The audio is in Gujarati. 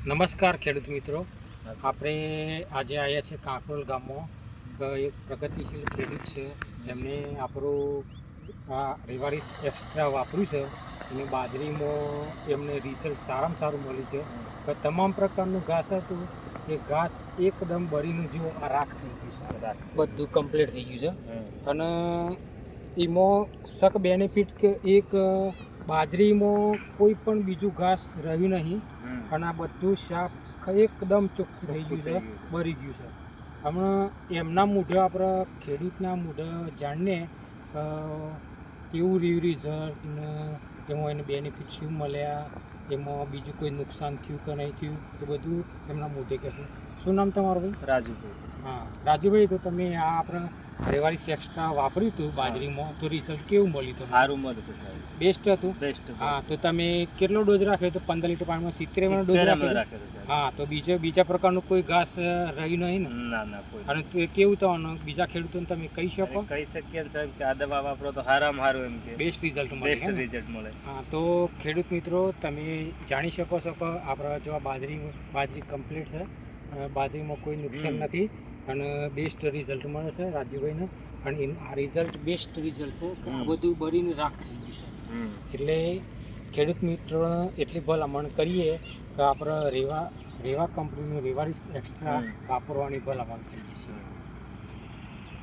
નમસ્કાર ખેડૂત મિત્રો, આપણે આજે આવ્યા છે કાંકરોલ ગામમાં એક પ્રગતિશીલ ખેડૂત છે. એમને આપણું આ રેવારીસ એક્સ્ટ્રા વાપર્યું છે અને બાજરીમાં એમને રિઝલ્ટ સારામાં સારું મળ્યું છે. કે તમામ પ્રકારનું ઘાસ હતું એ ઘાસ એકદમ બળીનું જેવું આ રાખ થઈ ગયું છે, બધું કમ્પ્લીટ થઈ ગયું છે. અને એમાં સક બેનિફિટ કે એક બાજરીમાં કોઈ પણ બીજું ઘાસ રહ્યું નહીં અને આ બધું શાક એકદમ ચોખ્ખું થઈ ગયું છે, બળી ગયું છે. હમણાં એમના મૂઢે આપણે ખેડૂતના મૂઢે જાણીને કેવું રહ્યું રિઝલ્ટ ને એમાં એને બેનિફિટ શું મળ્યા, એમાં બીજું કોઈ નુકસાન થયું કે નહીં થયું એ બધું એમના મૂઢે કહેશું. શું નામ તમારું ભાઈ? રાજુભાઈ. હા રાજુભાઈ, તો તમે આ આપણે રેવારીસ એક્સ્ટ્રા વાપર્યું હતું બાજરીમાં, તો રિઝલ્ટ કેવું મળ્યું તમને? સારું મળ્યું હતું સાહેબ. બેસ્ટ હતું. બેસ્ટ. હા, તો તમે કેટલો ડોઝ રાખ્યો તો? 15 લીટર પાણીમાં 70 ml ડોઝ રાખ્યો. હા, તો બીજા પ્રકારનું કોઈ ઘાસ રહ્યું નહીં ને? ના ના કોઈ. અને તે કેવું થવાનું બીજા ખેડૂતોને તમે કહી શકો? કહી શકીએ ને સાહેબ કે આ દવા વાપરો તો સારામાં સારું એમ કે બેસ્ટ રિઝલ્ટ મળે. બેસ્ટ રિઝલ્ટ મળે. હા, તો ખેડૂત મિત્રો તમે જાણી શકો છો કે આપણા જો આ બાજરી કમ્પ્લીટ છે, બાજરીમાં કોઈ નુકસાન નથી અને બેસ્ટ રિઝલ્ટ મળે છે રાજુભાઈને. અને આ રિઝલ્ટ બેસ્ટ રિઝલ્ટ છે કે આ બધું બળીને રાખ થઈ ગયું છે. એટલે ખેડૂત મિત્રોને એટલી ભલામણ કરીએ કે આપણે રેવા કંપનીનું રેવારીસ એક્સ્ટ્રા વાપરવાની ભલામણ કરીએ છીએ.